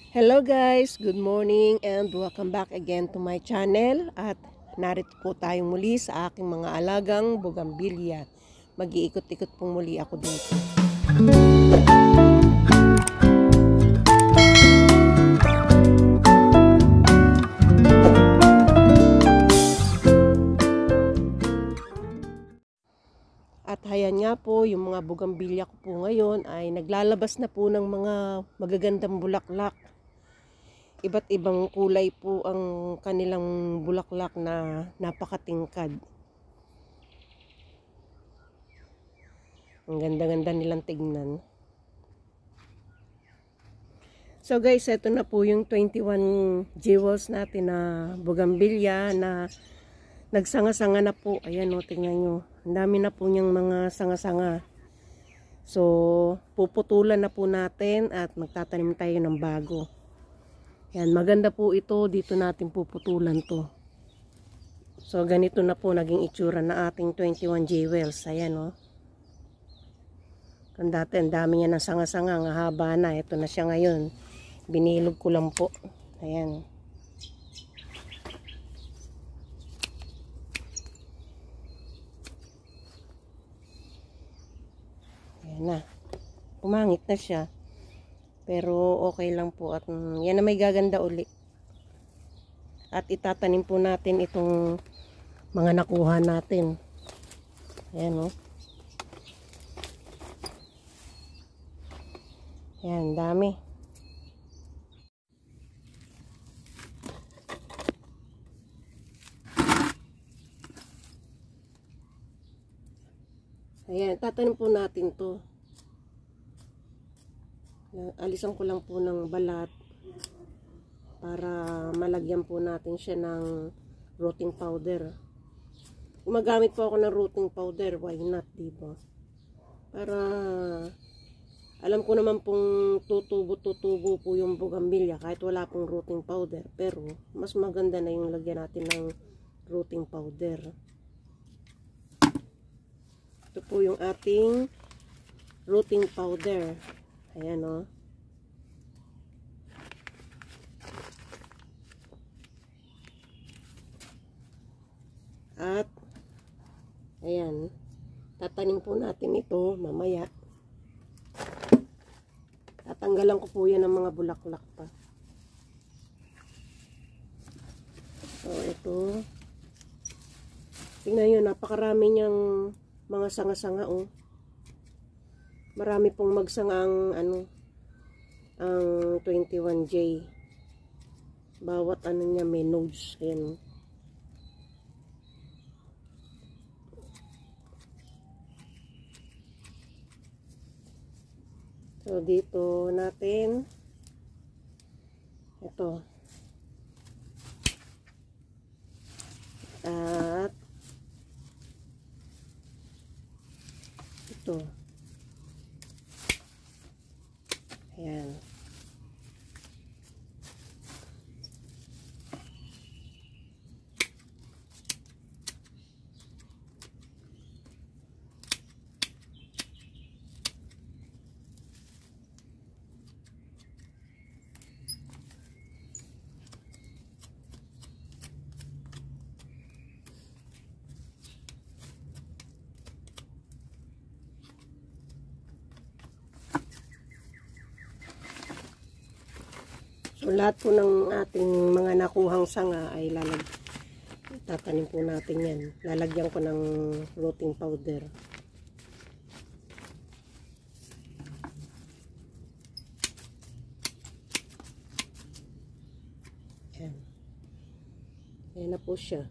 Hello guys, good morning and welcome back again to my channel. At narito po tayong muli sa aking mga alagang bougainvillea. Mag-iikot-ikot po muli ako dito. At hayan nga po, yung mga bougainvillea ko po ngayon ay naglalabas na po ng mga magagandang bulaklak. Iba't ibang kulay po ang kanilang bulaklak na napakatingkad. Ang ganda-ganda nilang tignan. So guys, ito na po yung 21 jewels natin na bougainvillea na nagsanga-sanga na po. Ayan o, tingnan nyo. Ang dami na po niyang mga sanga-sanga. So, puputulan na po natin at magtatanim tayo ng bago. Yan, maganda po ito. Dito natin puputulan to. So, ganito na po naging itsura na ating 21 jewels. Ayan o. Kung dati, ang dami niya ng sanga-sanga. Ang haba na. Ito na siya ngayon. Binilog ko lang po. Ayan. Ayan na. Pumangit na siya. Pero okay lang po at yan na may gaganda uli. At itatanim po natin itong mga nakuha natin. Ayan o. Ayan, dami. Ayan, tatanim po natin to. Alisan ko lang po ng balat para malagyan po natin siya ng rooting powder. Gumagamit po ako ng rooting powder, why not, diba? Para alam ko naman pong tutubo po yung bougainvillea kahit wala pong rooting powder, pero mas maganda na yung lagyan natin ng rooting powder. Ito po yung ating rooting powder. Ayan o. At ayan, tatanim po natin ito mamaya. Tatanggalan ko po yan ng mga bulaklak pa. So ito, tingnan nyo, napakarami niyang mga sanga-sanga o. Marami pong magsanga ang ang 21J. Bawat niya may nodes. Ayan. So dito natin ito. At ito. Ayan. So, lahat po ng ating mga nakuhang sanga ay tatanim po natin yan. Lalagyan ko ng rooting powder. Ayan. Ayan na po siya.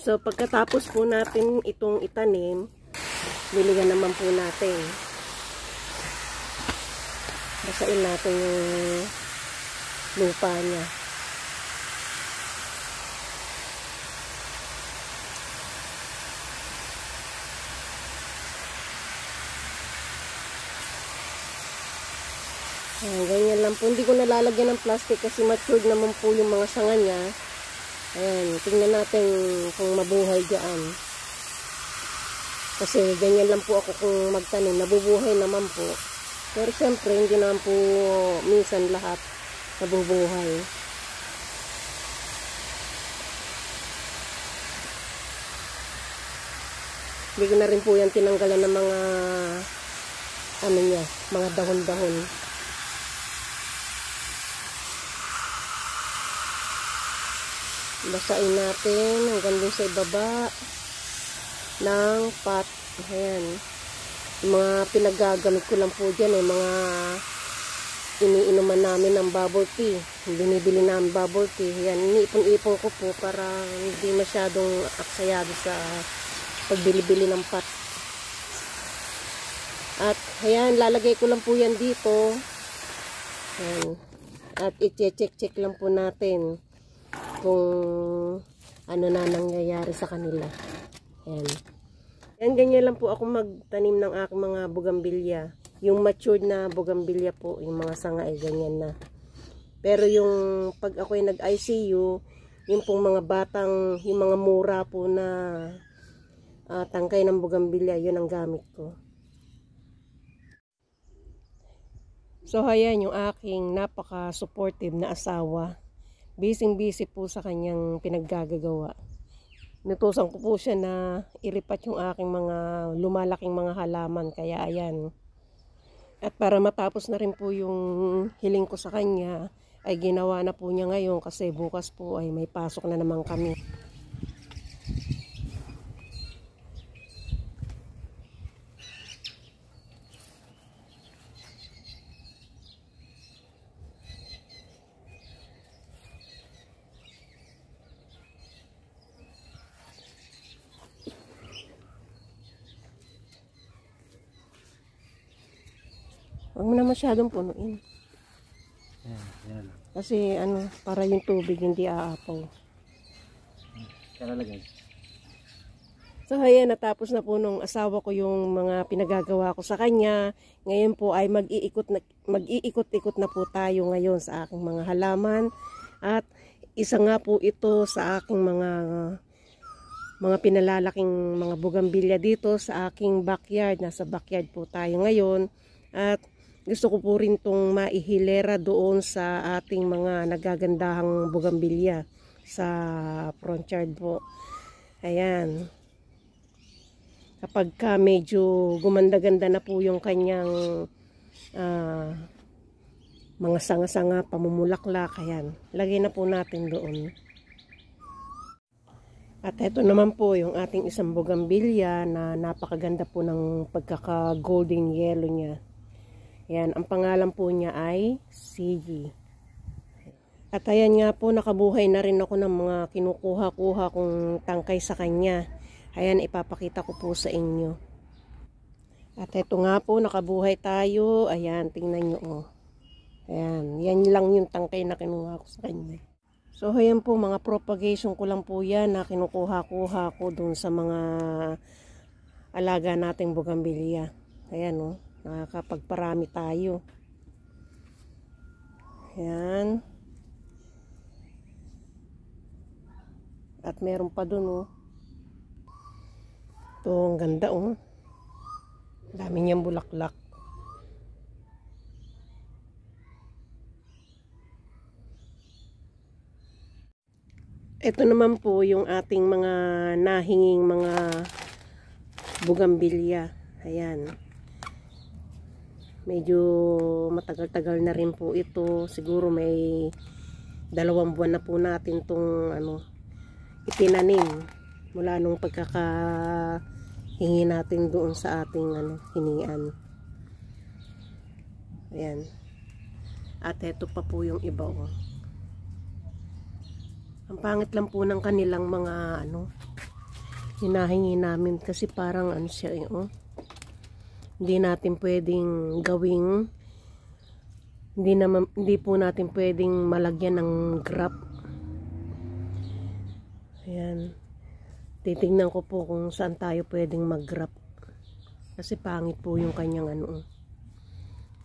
So, pagkatapos po natin itong itanim, biligan naman po natin. Basain natin yung lupa niya. Ayan, ganyan lang po. Hindi ko nalalagyan ng plastic kasi matured naman po yung mga sanga niya. Ayan, tingnan natin kung mabuhay dyan. Kasi ganyan lang po ako kung magtanim. Nabubuhay naman po. Pero syempre, hindi naman po minsan lahat nabubuhay. Hindi ko na rin po yan tinanggalan ng mga ano niya, mga dahon-dahon. Basain natin hanggang dun sa ibaba ng pot. Ayan. Yung mga pinagagamit ko lang po dyan, mga iniinuman namin ng bubble tea. Binibili namin bubble tea. Ayan, iniipon-ipon ko po para hindi masyadong aksayado sa pagbili-bili ng pot. At ayan, lalagay ko lang po yan dito. Ayan. At i-check lang po natin kung ano na nangyayari sa kanila. Ayan. Yan, ganyan lang po ako magtanim ng aking mga bugambilya. Yung matured na bugambilya po, yung mga sanga ay ganyan na. Pero yung pag ako ay nag-ICU, yung pong mga batang, yung mga mura po na tangkay ng bugambilya, yun ang gamit ko. So, ayan yung aking napaka-supportive na asawa. Busy po sa kanyang pinaggagawa. Nutusan ko po siya na ilipat yung aking mga lumalaking mga halaman. Kaya ayan. At para matapos na rin po yung hiling ko sa kanya, ay ginawa na po niya ngayon kasi bukas po ay may pasok na naman kami. Huwag mo na masyadong punuin. Yan lang. Kasi ano, para yung tubig hindi aapaw. Kalalagay. So ayan, natapos na po nung asawa ko yung mga pinagagawa ko sa kanya. Ngayon po ay mag-iikot-ikot na po tayo ngayon sa aking mga halaman. At isa nga po ito sa aking mga pinalalaking mga bugambilya dito sa aking backyard. Nasa backyard po tayo ngayon. At gusto ko po rin itong maihilera doon sa ating mga nagagandahang bugambilya sa front yard po. Ayan. Kapag ka medyo gumanda-ganda na po yung kanyang mga sanga-sanga, pamumulaklak, ayan. Lagay na po natin doon. At ito naman po yung ating isang bugambilya na napakaganda po ng pagkaka-golden yellow niya. Ayan, ang pangalan po niya ay Sigi. At ayan nga po, nakabuhay na rin ako ng mga kinukuha-kuha kong tangkay sa kanya. Ayan, ipapakita ko po sa inyo. At ito nga po, nakabuhay tayo. Ayan, tingnan nyo oh. Ayan, yan lang yung tangkay na kinuha ko sa kanya. So, ayan po, mga propagation ko lang po yan na kinukuha-kuha ko dun sa mga alaga nating bugambilya. Ayan oh. Nakakapagparami tayo. Ayan. At meron pa dun oh. Ito, ang ganda oh. Dami niyang bulaklak. Ito naman po yung ating mga nahinging mga bugambilya. Ayan. Medyo matagal-tagal na rin po ito. Siguro may 2 buwan na po natin itong itinanim. Mula nung pagkakahingi natin doon sa ating hinian. Ayan. At ito pa po yung iba oh. Ang pangit lang po ng kanilang mga hinahingi namin kasi parang ano siya eh, oh. Hindi natin pwedeng gawing, hindi po natin pwedeng malagyan ng grap. Ayan. Titignan ko po kung saan tayo pwedeng mag-grap. Kasi pangit po yung kanyang ano.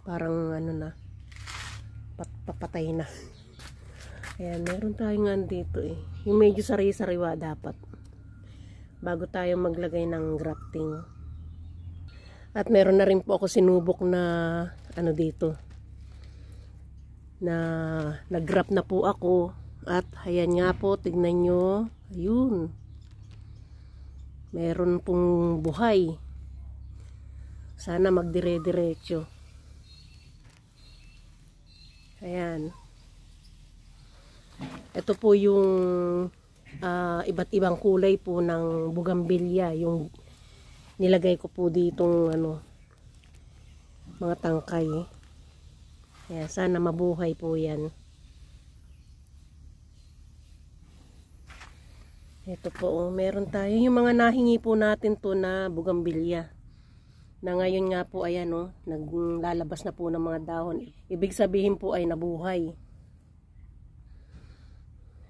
Parang ano na. Papatay na. Ayan, meron tayong andito eh. Yung medyo sari-sariwa dapat. Bago tayo maglagay ng grafting. At meron na rin po ako sinubok na ano dito. Na nag-grap na po ako. At ayan nga po, tignan nyo. Ayun. Meron pong buhay. Sana magdire-diretso. Ayan. Ito po yung iba't ibang kulay po ng bugambilya. Yung nilagay ko po ditong ano, mga tangkay. Ayan, sana mabuhay po yan. Ito po, oh, meron tayo. Yung mga nahingi po natin to na bugambilya. Na ngayon nga po, ayan, oh, naglalabas na po ng mga dahon. Ibig sabihin po ay nabuhay.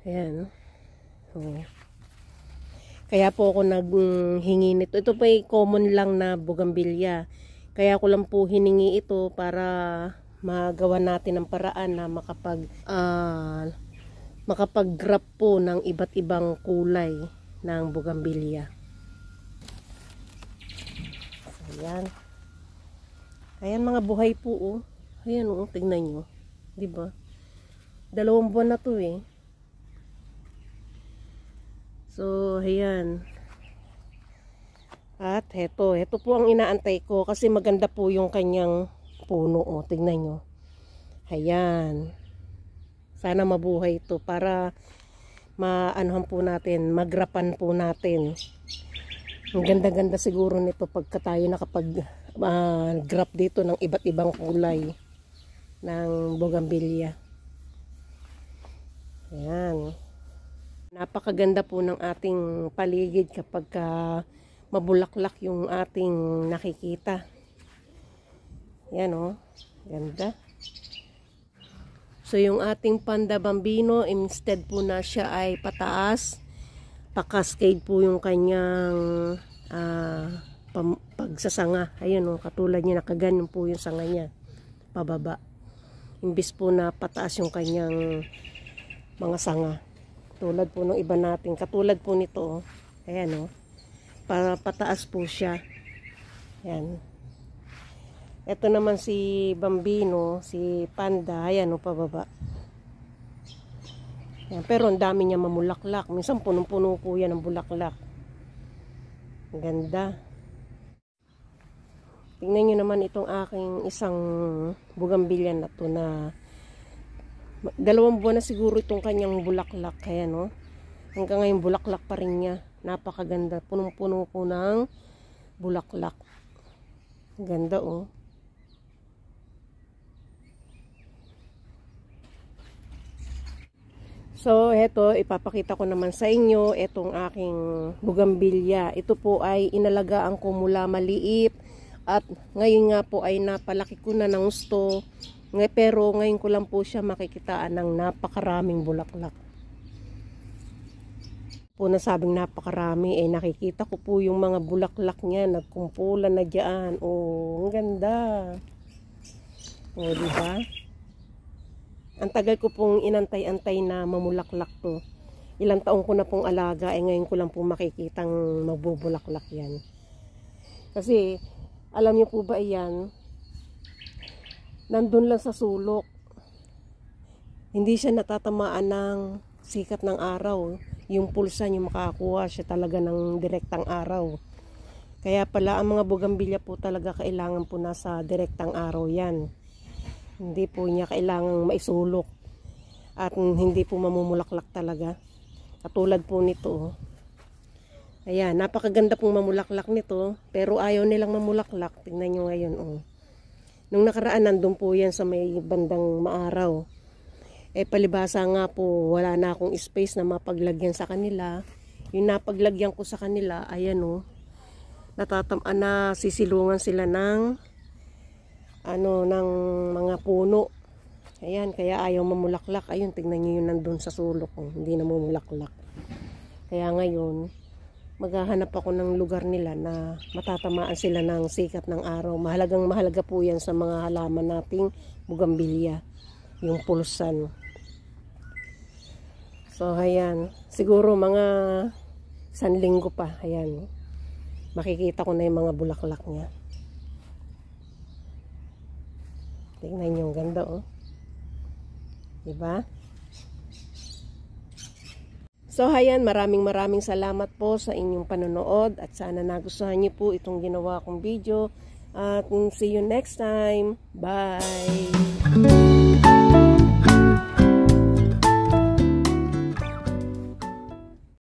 Ayan. Oh. Kaya po ako naghingi nito. Ito po ay common lang na bugambilya. Kaya ko lang po hiningi ito para magawa natin ng paraan na makapag-grap po ng iba't ibang kulay ng bugambilya. Ayan. Ayan mga buhay po oh. Ayan oh, tignan nyo. 'Di ba? 2 buwan na 'to eh. So, ayan. At heto po ang inaantay ko kasi maganda po yung kanyang puno oh, tignan nyo. Ayan. Sana mabuhay ito para maanuhan po natin, magrapan po natin. Ang ganda-ganda siguro nito pagka tayo nakapag-grap dito ng iba't ibang kulay ng bugambilya. Ayan. Napakaganda po ng ating paligid kapag mabulaklak yung ating nakikita. Ayan o. Ganda. So yung ating panda bambino, instead po na siya ay pataas, pa-cascade po yung kanyang pagsasanga. Ayun o, katulad niya, nakaganyan po yung sanga niya, pababa. Imbis po na pataas yung kanyang mga sanga. Tulad po ng iba natin, katulad po nito, ayan o, para pataas po siya. Ayan. Ito naman si bambino, si panda, ayan o, pababa. Ayan, pero ang dami niya mamulaklak. Minsan punong-puno po yan ng bulaklak. Ang ganda. Tingnan nyo naman itong aking isang bugambilya na to na 2 buwan na siguro itong kanyang bulaklak. Ayan o. Hanggang ngayon bulaklak pa rin niya. Napakaganda. Punong-puno po ng bulaklak. Ang ganda o. So, eto, ipapakita ko naman sa inyo itong aking bugambilya. Ito po ay inalagaan ko mula maliit at ngayon nga po ay napalaki ko na ng gusto. Pero ngayon ko lang po siya makikitaan ng napakaraming bulaklak. Po nasabing napakarami, nakikita ko po yung mga bulaklak niya, nagkumpulan na dyan. Oh, ang ganda. Oh, diba? Ang tagal ko pong inantay-antay na mamulaklak to. Ilang taong ko na pong alaga, ngayon ko lang po makikitang magbubulaklak yan. Kasi, alam niyo po ba yan, nandun lang sa sulok. Hindi siya natatamaan ng sikat ng araw. Yung pulsa niyo makakuha siya talaga ng direktang araw. Kaya pala, ang mga bugambilya po talaga kailangan po nasa direktang araw yan. Hindi po niya kailangang maisulok at hindi po mamumulaklak talaga. Katulad po nito. Ayan, napakaganda pong mamulaklak nito, pero ayaw nilang mamulaklak. Tingnan nyo ngayon. Oh. Nung nakaraan, nandun po yan sa may bandang maaraw. Palibasa nga po, wala na akong space na mapaglagyan sa kanila. yung napaglagyan ko sa kanila, ayan o, nasisilungan sila ng ng mga puno. Ayan, kaya ayaw mamulaklak. Ayun, tignan nyo yun nandun sa sulok. Hindi na mamulaklak. Kaya ngayon, maghahanap ako ng lugar nila na matatamaan sila ng sikat ng araw. Mahalaga po yan sa mga halaman nating bugambilya. Yung pulsan. So, ayan. Siguro mga 1 linggo pa. Ayan. Makikita ko na yung mga bulaklak niya. Tingnan nyo, ang ganda oh. Diba? So, ayan, maraming salamat po sa inyong panonood at sana nagustuhan niyo po itong ginawa kong video at see you next time. Bye!